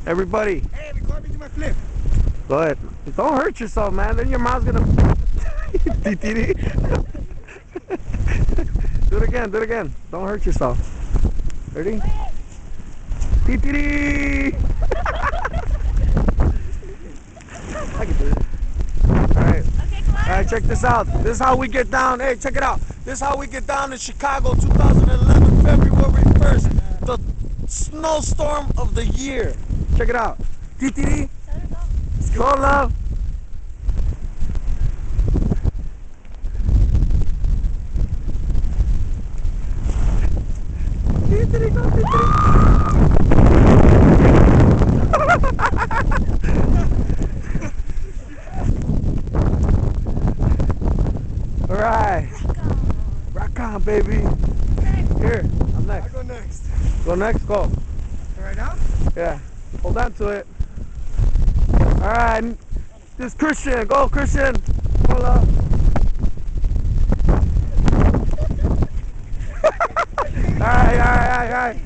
Everybody, Hey, record me do my flip. go ahead. Don't hurt yourself, man. Then your mom's gonna. Titiri. Do it again. Do it again. Don't hurt yourself. Ready? Titiri. I can do it. All right. Okay, come on. All right. Check this out. This is how we get down. Hey, check it out. This is how we get down in Chicago, 2011, February 1st. The snowstorm of the year. Check it out. Titiri. Go, love. Titiri, go, titiri. All right. Rock on, baby. Here, I'm I next. go next. Go next, go. All right now? Yeah. Hold on to it. All right. This is Christian. Go, Christian. Go, love. All right.